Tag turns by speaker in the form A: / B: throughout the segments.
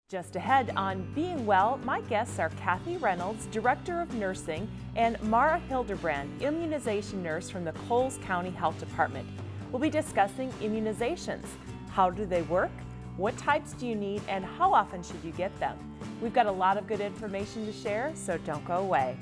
A: Just ahead on Being Well, my guests are Cathie Reynolds, Director of Nursing, and Mara Hildebrand, Immunization Nurse from the Coles County Health Department. We'll be discussing immunizations. How do they work? What types do you need, and how often should you get them? We've got a lot of good information to share, so don't go away.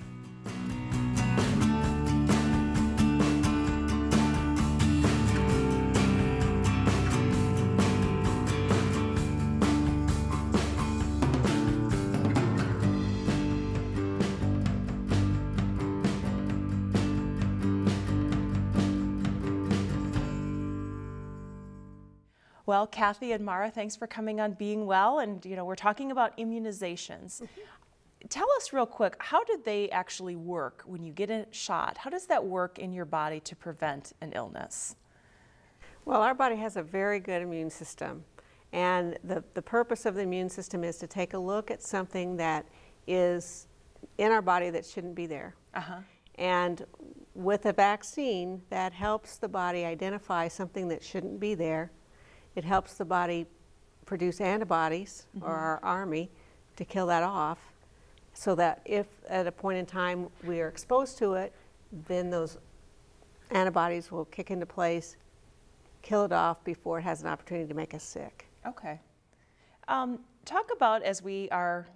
A: Well, Cathie and Mara, thanks for coming on Being Well, and we're talking about immunizations. Tell us real quick, how do they actually work when you get a shot? How does that work in your body to prevent an illness?
B: Well, our body has a very good immune system, and the purpose of the immune system is to take a look at something that is in our body that shouldn't be there. And with a vaccine, that helps the body identify something that shouldn't be there. It helps the body produce antibodies, or our army, to kill that off, so that if at a point in time we are exposed to it, then those antibodies will kick into place, kill it off before it has an opportunity to make us sick.
A: Okay. Talk about, as we are,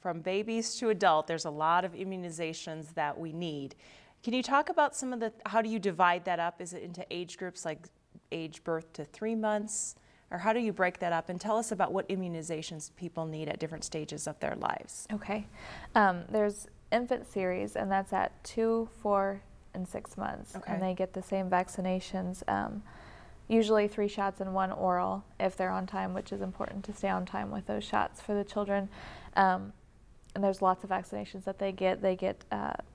A: from babies to adult, there's a lot of immunizations that we need. Can you talk about some of how do you divide that up? Is it into age groups like age birth to 3 months? Or how do you break that up? And tell us about what immunizations people need at different stages of their lives.
C: Okay. There's infant series, and that's at 2, 4, and 6 months. Okay. And they get the same vaccinations, usually 3 shots and 1 oral if they're on time, which is important to stay on time with those shots for the children. And there's lots of vaccinations that they get. They get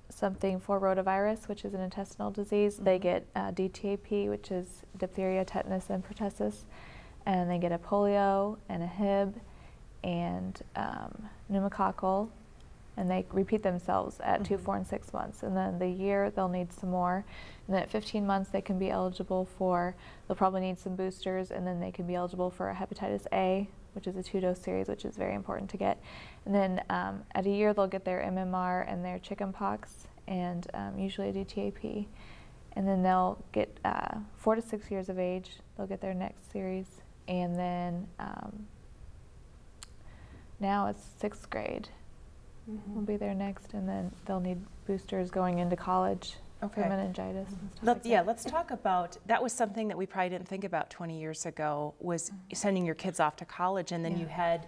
C: something for rotavirus, which is an intestinal disease. They get DTaP, which is diphtheria, tetanus, and pertussis. And they get a polio and a Hib and pneumococcal, and they repeat themselves at 2, 4, and 6 months. And then the year they'll need some more. And then at 15 months they can be eligible for, they'll probably need some boosters, and then they can be eligible for a hepatitis A, which is a 2-dose series, which is very important to get. And then at a year they'll get their MMR and their chickenpox, and usually a DTaP. And then they'll get 4 to 6 years of age, they'll get their next series. And then now it's 6th grade will be their next, and then they'll need boosters going into college for meningitis and stuff like that.
A: Let's talk about, that was something that we probably didn't think about 20 years ago, was sending your kids off to college, and then you had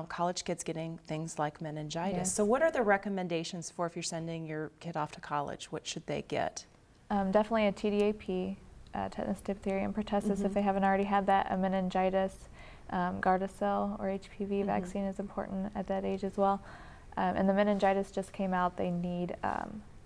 A: college kids getting things like meningitis.
C: Yes.
A: So what are the recommendations for if you're sending your kid off to college? What should they get?
C: Definitely a TDAP. Tetanus, diphtheria, and pertussis if they haven't already had that. A meningitis, Gardasil or HPV vaccine is important at that age as well. And the meningitis just came out. They need,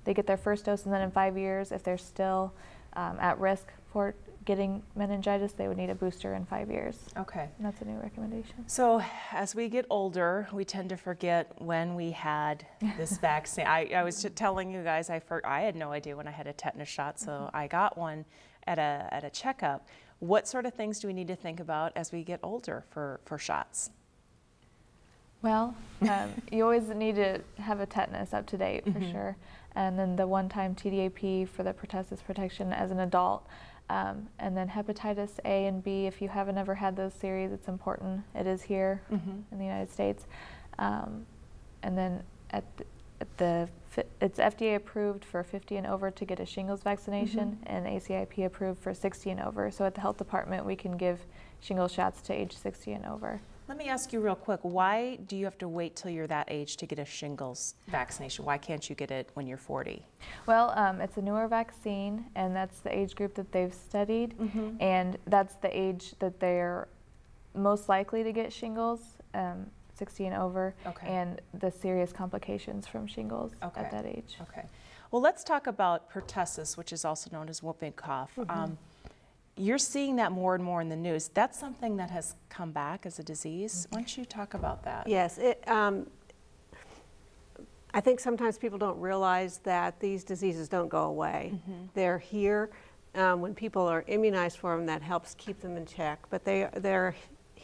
C: they get their first dose, and then in 5 years, if they're still at risk for getting meningitis, they would need a booster in 5 years.
A: Okay.
C: And that's a new recommendation.
A: So as we get older, we tend to forget when we had this vaccine. I was telling you guys, I had no idea when I had a tetanus shot, so I got one at a checkup. What sort of things do we need to think about as we get older for shots?
C: Well, you always need to have a tetanus up to date for sure. And then the one-time TDAP for the pertussis protection as an adult. And then hepatitis A and B, if you haven't ever had those series, it's important. It is here in the United States. And then it's FDA approved for 50 and over to get a shingles vaccination, and ACIP approved for 60 and over. So at the health department, we can give shingles shots to age 60 and over.
A: Let me ask you real quick, why do you have to wait till you're that age to get a shingles vaccination? Why can't you get it when you're 40?
C: Well, it's a newer vaccine, and that's the age group that they've studied, and that's the age that they're most likely to get shingles. 60 and over, and the serious complications from shingles at that age.
A: Okay. Well, let's talk about pertussis, which is also known as whooping cough. You're seeing that more and more in the news. That's something that has come back as a disease. Why don't you talk about that?
B: Yes. I think sometimes people don't realize that these diseases don't go away. They're here. When people are immunized for them, that helps keep them in check. But they're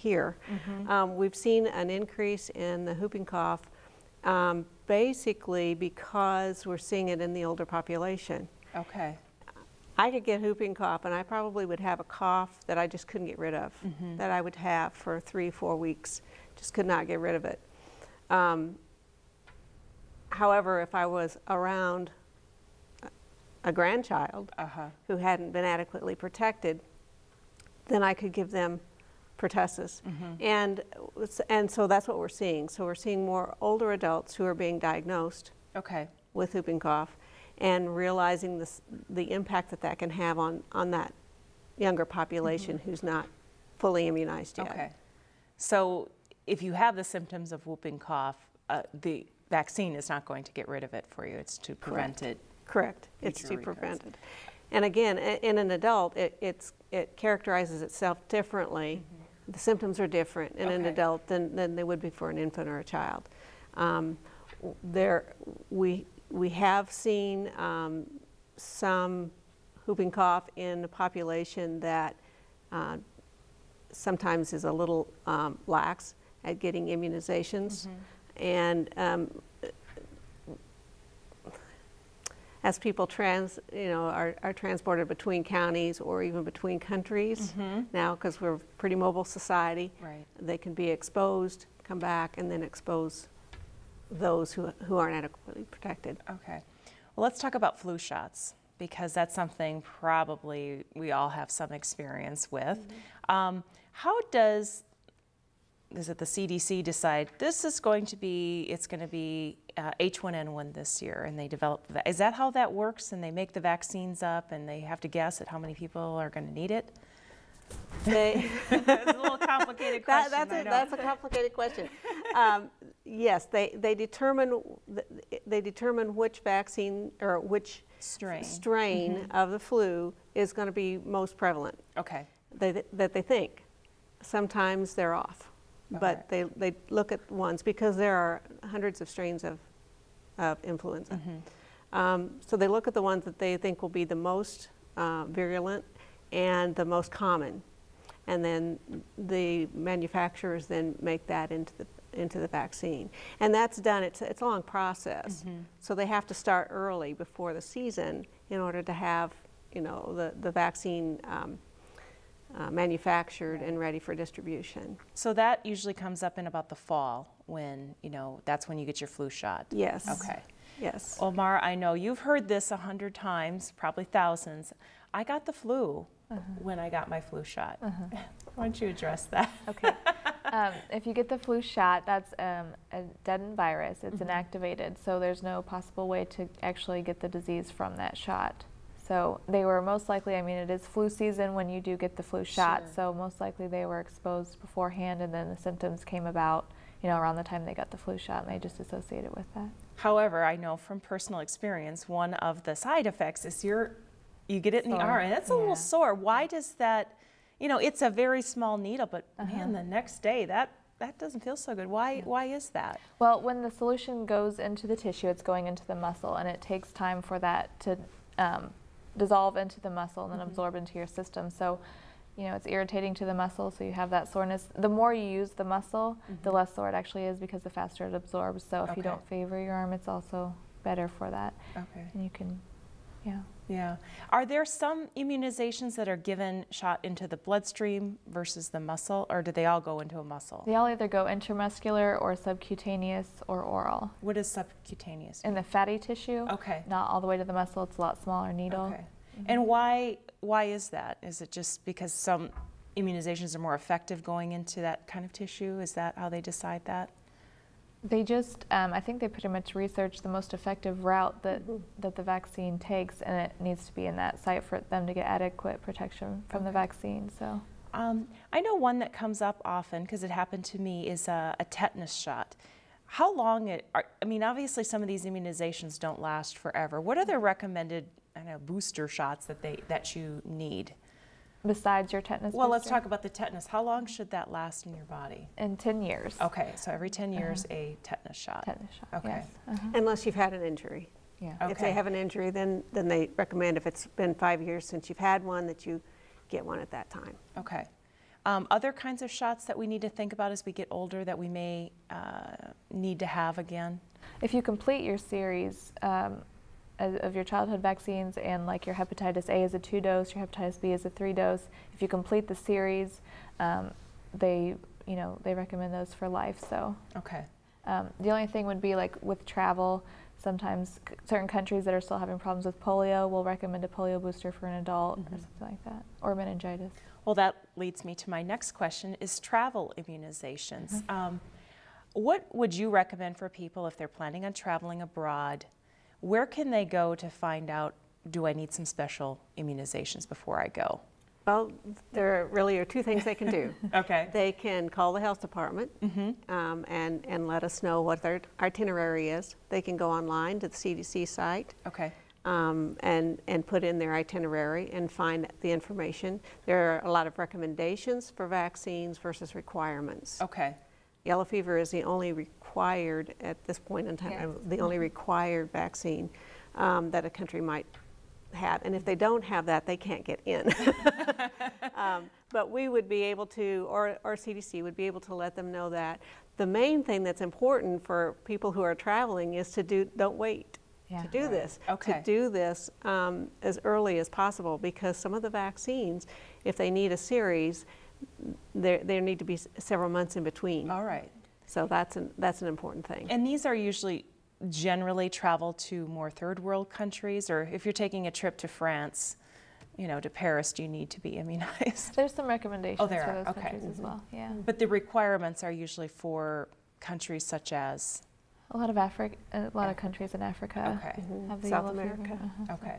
B: here. We've seen an increase in the whooping cough basically because we're seeing it in the older population.
A: Okay.
B: I could get whooping cough and I probably would have a cough that I just couldn't get rid of, that I would have for 3-4 weeks, just could not get rid of it. However, if I was around a grandchild who hadn't been adequately protected, then I could give them pertussis. And so that's what we're seeing. So we're seeing more older adults who are being diagnosed with whooping cough and realizing the impact that that can have on that younger population who's not fully immunized yet.
A: Okay. So if you have the symptoms of whooping cough, the vaccine is not going to get rid of it for you. It's to prevent it.
B: Correct. It's to prevent it. And again, in an adult, it characterizes itself differently. The symptoms are different in an adult than they would be for an infant or a child. We have seen some whooping cough in a population that sometimes is a little lax at getting immunizations. And as people are transported between counties or even between countries now, because we're a pretty mobile society, they can be exposed, come back, and then expose those who aren't adequately protected.
A: Okay. Well, let's talk about flu shots, because that's something probably we all have some experience with. How does the CDC decide this is going to be, it's going to be H1N1 this year, and they develop that? Is that how that works, and they make the vaccines up and they have to guess at how many people are going to need it? It's a little complicated question.
B: That's a complicated question. Yes, they determine which vaccine or which strain of the flu is going to be most prevalent.
A: Okay.
B: That they think. Sometimes they're off, but they look at ones because there are hundreds of strains of influenza. So they look at the ones that they think will be the most virulent and the most common, and then the manufacturers then make that into the vaccine, and that's done. It's a long process, so they have to start early before the season in order to have the vaccine manufactured and ready for distribution.
A: So that usually comes up in about the fall, when that's when you get your flu shot.
B: Yes.
A: Okay.
B: Yes.
A: Well, Mara, I know you've heard this 100 times, probably thousands. I got the flu when I got my flu shot. Why don't you address that?
C: Okay. If you get the flu shot, that's a deadened virus. It's inactivated, so there's no possible way to actually get the disease from that shot. So they were most likely, it is flu season when you do get the flu shot, so most likely they were exposed beforehand, and then the symptoms came about around the time they got the flu shot, and they just associate it with that.
A: However, I know from personal experience, one of the side effects is you get it in the arm, and it's a little sore. Why does that, it's a very small needle, but man, the next day that doesn't feel so good. Why is that?
C: Well, when the solution goes into the tissue, it's going into the muscle, and it takes time for that to dissolve into the muscle and then absorb into your system. So, it's irritating to the muscle, so you have that soreness. The more you use the muscle, the less sore it actually is, because the faster it absorbs. So if you don't favor your arm, it's also better for that. Okay. And you can,
A: Yeah. Are there some immunizations that are given shot into the bloodstream versus the muscle, or do they all go into a muscle?
C: They all either go intramuscular or subcutaneous or oral.
A: What is subcutaneous?
C: In the fatty tissue.
A: Okay.
C: Not all the way to the muscle. It's a lot smaller needle.
A: Okay. And why is that? Is it just because some immunizations are more effective going into that kind of tissue? Is that how they decide that?
C: They just, I think they pretty much research the most effective route that the vaccine takes, and it needs to be in that site for them to get adequate protection from the vaccine. So,
A: I know one that comes up often, because it happened to me, is a tetanus shot. How long obviously some of these immunizations don't last forever. What are the recommended, booster shots that you need?
C: Besides your tetanus
A: Well,
C: booster?
A: let's talk about the tetanus. How long should that last in your body?
C: In 10 years.
A: Okay, so every 10 years a tetanus shot.
C: Tetanus shot,
A: okay.
C: Yes.
B: Unless you've had an injury.
C: Yeah.
B: If they have an injury, then they recommend, if it's been 5 years since you've had one, that you get one at that time.
A: Okay. Other kinds of shots that we need to think about as we get older that we may need to have again?
C: If you complete your series of your childhood vaccines, and like your hepatitis A is a 2-dose, your hepatitis B is a 3-dose, if you complete the series, they recommend those for life. So
A: okay.
C: The only thing would be like with travel, sometimes certain countries that are still having problems with polio will recommend a polio booster for an adult or something like that, or meningitis.
A: Well, that leads me to my next question, is travel immunizations. What would you recommend for people if they're planning on traveling abroad? Where can they go to find out, do I need some special immunizations before I go?
B: Well, there really are 2 things they can do.
A: Okay.
B: They can call the health department and let us know what their itinerary is. They can go online to the CDC site.
A: Okay.
B: And put in their itinerary and find the information. There are a lot of recommendations for vaccines versus requirements.
A: Okay.
B: Yellow fever is the only required, at this point in time, the only required vaccine that a country might have. And if they don't have that, they can't get in. But we would be able to, or CDC would be able to let them know that. The main thing that's important for people who are traveling is to don't wait. To do this,
A: okay.
B: to do this as early as possible, because some of the vaccines, if they need a series, there need to be several months in between.
A: All right.
B: So that's an important thing.
A: And these are usually generally travel to more third world countries, or if you're taking a trip to France, to Paris, do you need to be immunized?
C: There's some recommendations for those
A: okay.
C: countries as well. Yeah.
A: But the requirements are usually for countries such as?
C: A lot of countries in Africa have the
B: South
C: yellow
B: America.
C: fever.
A: Okay.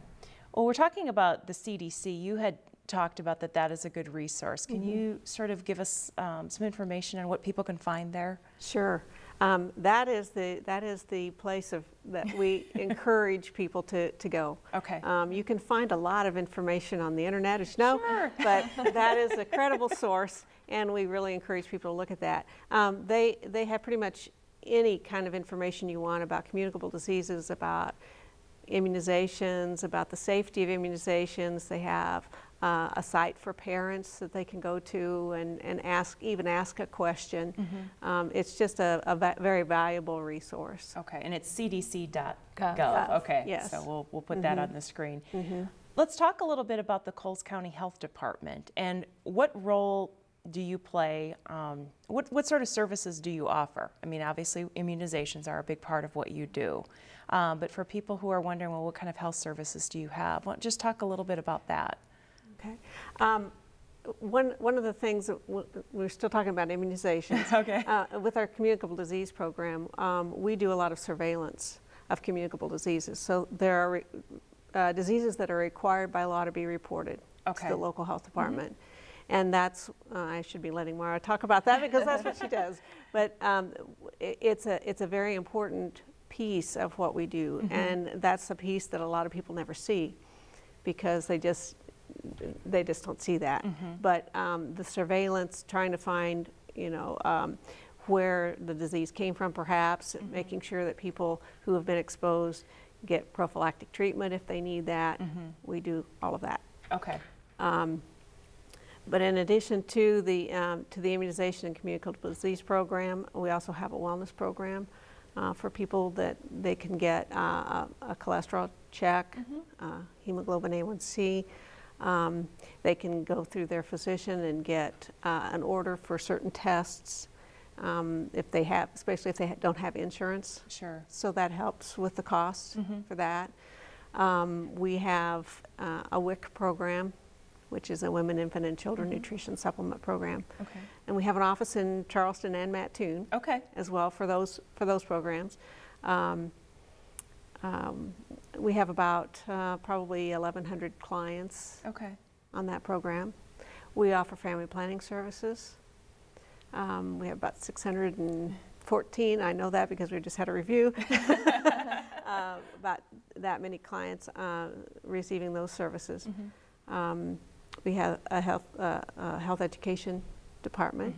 A: Well, we're talking about the CDC. You had talked about that is a good resource. Can you sort of give us some information on what people can find there?
B: Sure. That is the place that we encourage people to go.
A: Okay.
B: You can find a lot of information on the internet, as you know,
A: Sure.
B: but that is a credible source, and we really encourage people to look at that. They have pretty much any kind of information you want about communicable diseases, about immunizations, about the safety of immunizations. They have a site for parents that they can go to and ask a question. It's just a very valuable resource.
A: Okay, and it's cdc.gov.
B: Gov.
A: Okay,
B: yes.
A: So we'll put that on the screen. Let's talk a little bit about the Coles County Health Department and what role do you play, what sort of services do you offer? I mean, obviously immunizations are a big part of what you do, but for people who are wondering, well, what kind of health services do you have? Well, just talk a little bit about that.
B: Okay. One of the things that we're still talking about immunizations.
A: Okay.
B: With our communicable disease program, we do a lot of surveillance of communicable diseases. So there are diseases that are required by law to be reported to the local health department. And that's, I should be letting Mara talk about that because that's what she does. But it's a very important piece of what we do. And that's a piece that a lot of people never see because they just don't see that. But the surveillance, trying to find, where the disease came from perhaps, making sure that people who have been exposed get prophylactic treatment if they need that. We do all of that.
A: Okay.
B: But in addition to the immunization and communicable disease program, we also have a wellness program for people that they can get a cholesterol check, hemoglobin A1C. They can go through their physician and get an order for certain tests if they have, especially if they don't have insurance.
A: Sure.
B: So that helps with the cost for that. We have a WIC program, which is a Women, Infant, and Children Nutrition Supplement Program. Okay. And we have an office in Charleston and Mattoon. Okay. As well for those programs. We have about probably 1,100 clients. Okay. On that program. We offer family planning services. We have about 614. I know that because we just had a review. About that many clients receiving those services. We have a health education department.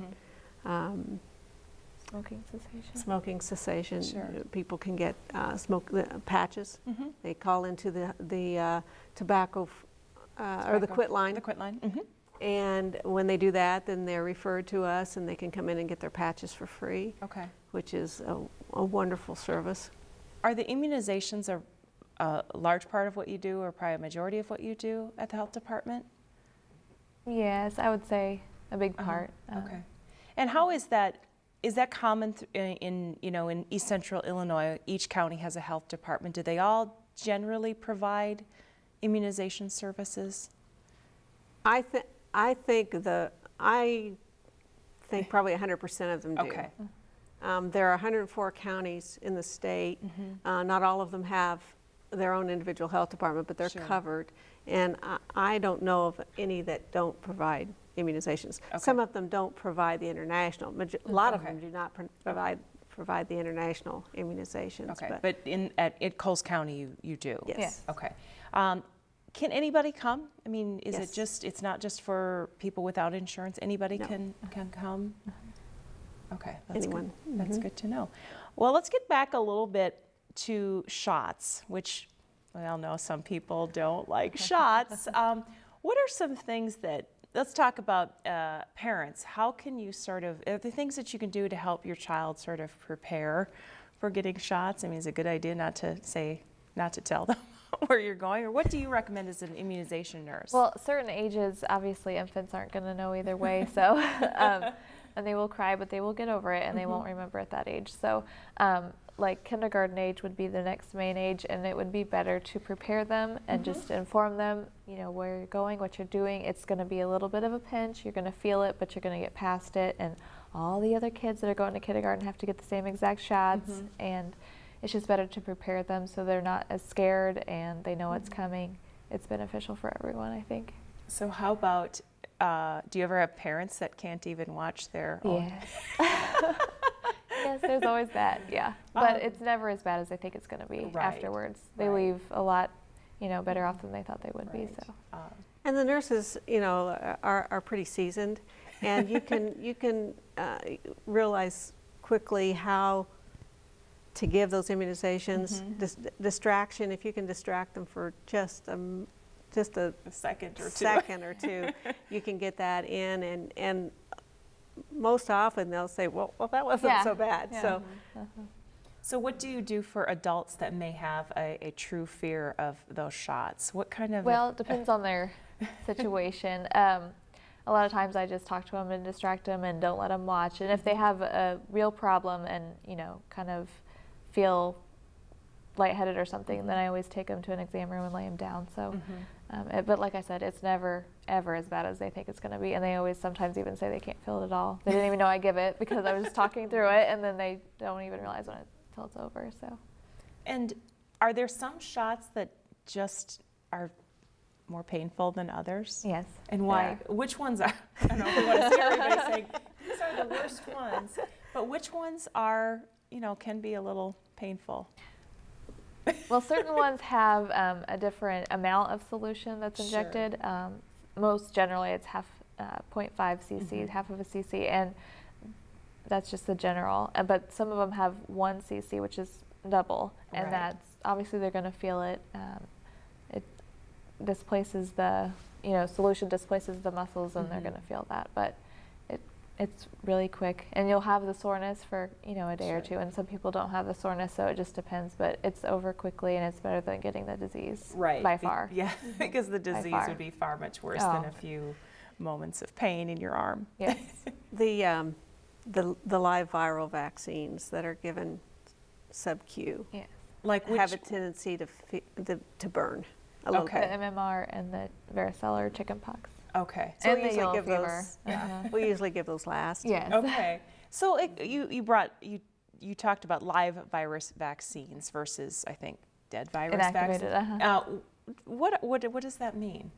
C: Smoking cessation.
B: Smoking cessation.
C: Sure.
B: People can get smoke patches. They call into the tobacco or the quit line.
A: The quit line.
B: And when they do that, then they're referred to us and they can come in and get their patches for free, which is a wonderful service.
A: Are the immunizations a large part of what you do, or probably a majority of what you do at the health department?
C: Yes, I would say a big part.
A: Okay. And how is that? Is that common in East Central Illinois? Each county has a health department. Do they all generally provide immunization services?
B: I think probably 100% of them do.
A: Okay.
B: There are 104 counties in the state. Not all of them have their own individual health department, but they're covered. And I don't know of any that don't provide immunizations. Some of them don't provide the international. A lot of them do not provide the international immunizations.
A: Okay, but at Coles County you do?
B: Yes.
A: Okay. Can anybody come? I mean, is it just, it's not just for people without insurance? Anybody can come? Okay, that's
B: Anyone.
A: Good. That's good to know. Well, let's get back a little bit to shots, which we all know some people don't like shots. What are some things that, let's talk about parents. How can you are there things that you can do to help your child sort of prepare for getting shots? I mean, is it a good idea not to tell them where you're going, or what do you recommend as an immunization nurse?
C: Well, certain ages, obviously infants aren't going to know either way, so and they will cry, but they will get over it, and they won't remember at that age. So like kindergarten age would be the next main age, and it would be better to prepare them and just inform them, where you're going, what you're doing. It's going to be a little bit of a pinch. You're going to feel it, but you're going to get past it, and all the other kids that are going to kindergarten have to get the same exact shots, and it's just better to prepare them so they're not as scared and they know it's coming. It's beneficial for everyone, I think.
A: So how about, do you ever have parents that can't even watch their own?
C: Yes. Yes, there's always that, yeah. But it's never as bad as they think it's going to be afterwards. They leave a lot, better off than they thought they would be. So.
B: And the nurses, are pretty seasoned, and you can realize quickly how to give those immunizations. Distraction, if you can distract them for just a second or two, you can get that in, and most often they'll say, well that wasn't so bad.
C: Yeah.
A: So what do you do for adults that may have a true fear of those shots? What kind of...
C: Well, it depends on their situation. A lot of times I just talk to them and distract them and don't let them watch. And if they have a real problem and, kind of feel lightheaded or something, then I always take them to an exam room and lay them down. So, but like I said, it's never, ever as bad as they think it's going to be. And they always sometimes even say they can't feel it at all. They didn't even know I give it because I was just talking through it, and then they don't even realize until it's over. So. And
A: are there some shots that just are more painful than others?
C: Yes.
A: And why? Which ones are, I don't know if we want to see everybody saying, these are the worst ones, but which ones are, can be a little painful?
C: Well, certain ones have a different amount of solution that's injected. Most generally it's 0.5 cc, half of a cc, and that's just the general. But some of them have 1 cc, which is double, and that's obviously they're going to feel it. It displaces the, solution displaces the muscles, and they're going to feel that. But it's really quick, and you'll have the soreness for a day or two, and some people don't have the soreness, so it just depends. But it's over quickly, and it's better than getting the disease by far.
A: Yeah, because the disease would be far much worse than a few moments of pain in your arm.
C: Yes.
B: The live viral vaccines that are given sub-Q have a tendency to burn a little bit.
C: The MMR and the varicella or chickenpox.
A: Okay.
B: So we usually give those. We usually give those last.
C: Yes.
A: Okay. So you talked about live virus vaccines versus, I think, dead virus vaccines. What does that mean?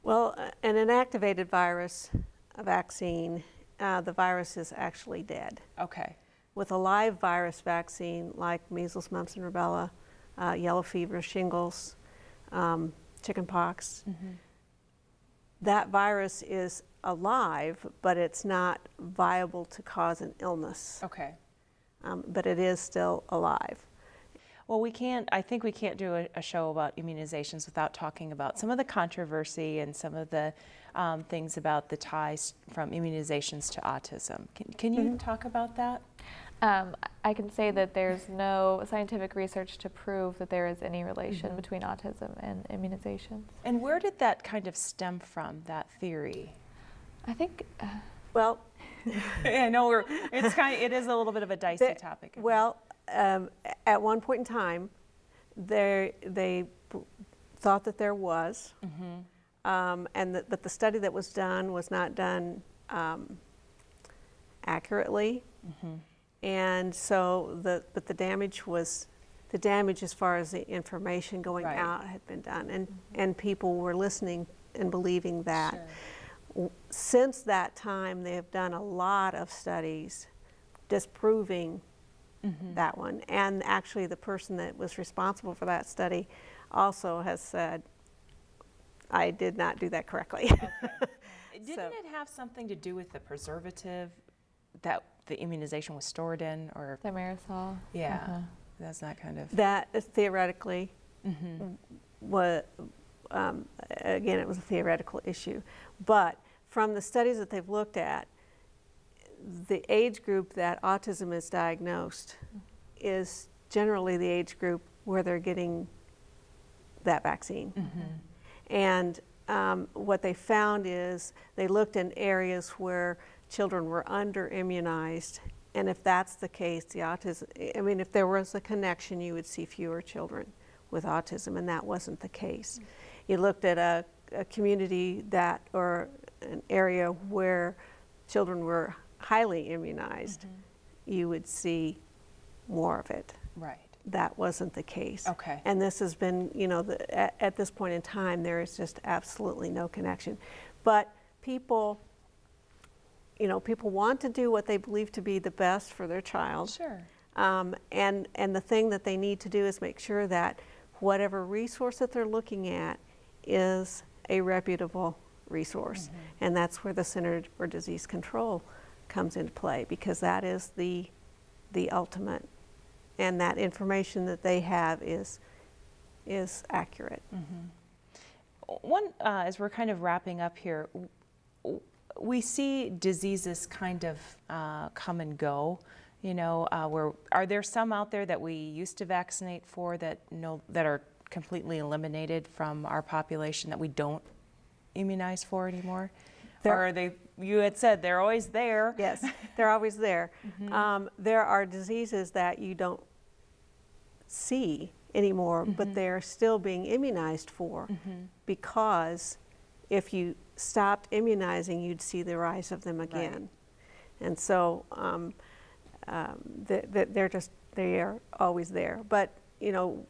B: Well, an inactivated virus vaccine, the virus is actually dead.
A: Okay.
B: With a live virus vaccine like measles, mumps, and rubella, yellow fever, shingles, chickenpox. That virus is alive, but it's not viable to cause an illness.
A: Okay.
B: But it is still alive.
A: Well, I think we can't do a show about immunizations without talking about some of the controversy and some of the things about the ties from immunizations to autism. Can you talk about that?
C: I can say that there's no scientific research to prove that there is any relation between autism and immunizations.
A: And where did that kind of stem from, that theory?
C: I think,
B: well,
A: I know it is a little bit of a dicey topic.
B: Well, at one point in time, they thought that there was, but the study that was done was not done accurately, and so the damage as far as the information going out had been done, and people were listening and believing that.
A: Sure.
B: Since that time, they have done a lot of studies disproving that one. And actually, the person that was responsible for that study also has said, I did not do that correctly.
A: Okay. Didn't it have something to do with the preservative that the immunization was stored in? Or
C: the aerosol.
A: Yeah, that's not kind of...
B: That is theoretically, again, it was a theoretical issue. But from the studies that they've looked at, the age group that autism is diagnosed is generally the age group where they're getting that vaccine. And what they found is they looked in areas where children were under immunized, and if that's the case, the autism, I mean, if there was a connection, you would see fewer children with autism, and that wasn't the case. You looked at a community or an area where children were highly immunized, you would see more of it.
A: Right.
B: That wasn't the case.
A: Okay.
B: And this has been, you know, at this point in time, there is just absolutely no connection. But people, you know, people want to do what they believe to be the best for their child.
A: Sure.
B: And the thing that they need to do is make sure that whatever resource that they're looking at is a reputable resource. And that's where the Center for Disease Control comes into play, because that is the ultimate, and that information that they have is accurate.
A: As we're kind of wrapping up here, we see diseases kind of come and go. You know, are there some out there that we used to vaccinate for that are completely eliminated from our population that we don't immunize for anymore? Or are they, you had said they're always there.
B: Yes, they're always there. There are diseases that you don't see anymore, but they're still being immunized for, because if you stopped immunizing, you'd see the rise of them again. Right. And so they are always there. But, you know,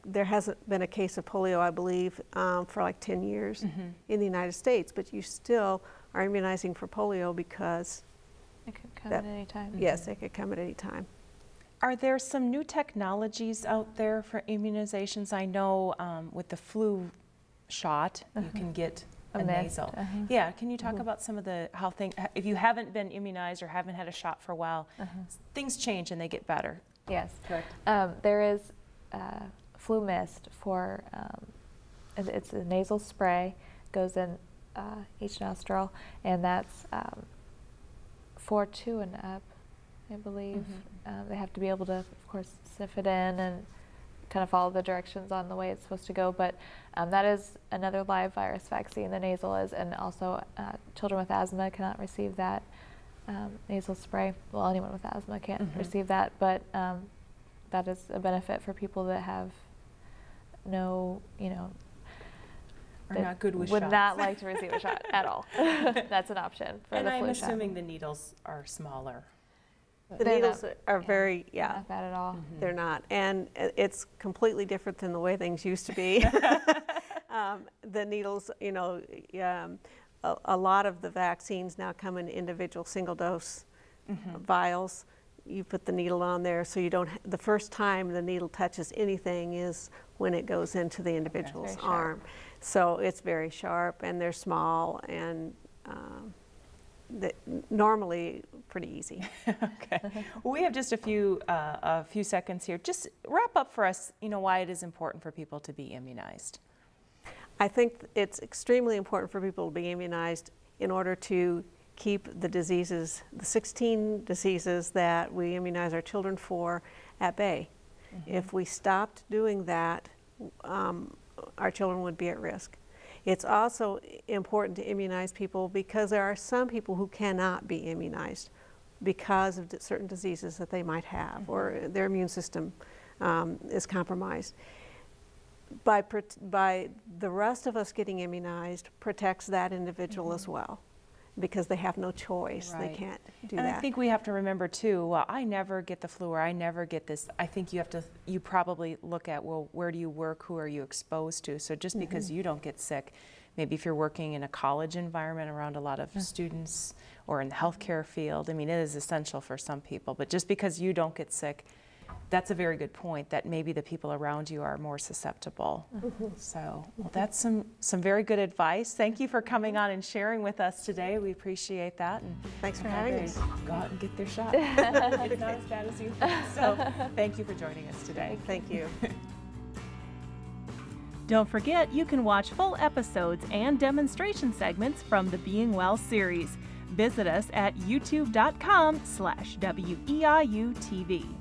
B: there hasn't been a case of polio, I believe, for like 10 years in the United States, but you still are immunizing for polio because
C: it could come at any time.
B: Yes, it could come at any time.
A: Are there some new technologies out there for immunizations? I know with the flu shot, you can get a nasal. Yeah, can you talk about some of how things, if you haven't been immunized or haven't had a shot for a while, things change and they get better?
C: Yes, correct. There is flu mist for, it's a nasal spray, goes in each nostril, and that's for 2 and up, I believe. They have to be able to, of course, sniff it in and kind of follow the directions on the way it's supposed to go, but that is another live virus vaccine, the nasal is, and also children with asthma cannot receive that nasal spray. Well, anyone with asthma can't receive that, but that is a benefit for people that have no, you know,
A: are not good with
C: would
A: shots.
C: not like to receive a shot at all. That's an option for
A: and
C: the flu
A: I'm
C: shot.
A: assuming the needles are smaller.
B: The needles are very,
C: not bad at all.
B: They're not, and it's completely different than the way things used to be. The needles, you know, a lot of the vaccines now come in individual single-dose vials. You put the needle on there, so you don't. The first time the needle touches anything is when it goes into the individual's arm. So it's very sharp, and they're small, and normally pretty easy.
A: Okay. Well, we have just a few seconds here. Just wrap up for us, why it is important for people to be immunized.
B: I think it's extremely important for people to be immunized in order to keep the diseases, the 16 diseases that we immunize our children for, at bay. If we stopped doing that, our children would be at risk. It's also important to immunize people because there are some people who cannot be immunized because of certain diseases that they might have, or their immune system is compromised. By the rest of us getting immunized protects that individual as well, because they have no choice. Right. They can't do that.
A: I think we have to remember too, well, I never get the flu, or I never get this. I think you probably look at, well, where do you work? Who are you exposed to? So just because you don't get sick, maybe if you're working in a college environment around a lot of students, or in the healthcare field, I mean, it is essential for some people, but just because you don't get sick, that's a very good point, that maybe the people around you are more susceptible. So, well, that's some very good advice. Thank you for coming on and sharing with us today. We appreciate that. And
B: thanks for having us.
A: Go out and get their shot. It's not as bad as you think. So, thank you for joining us today.
B: Thank you.
A: Don't forget, you can watch full episodes and demonstration segments from the Being Well series. Visit us at youtube.com/WEIU-TV.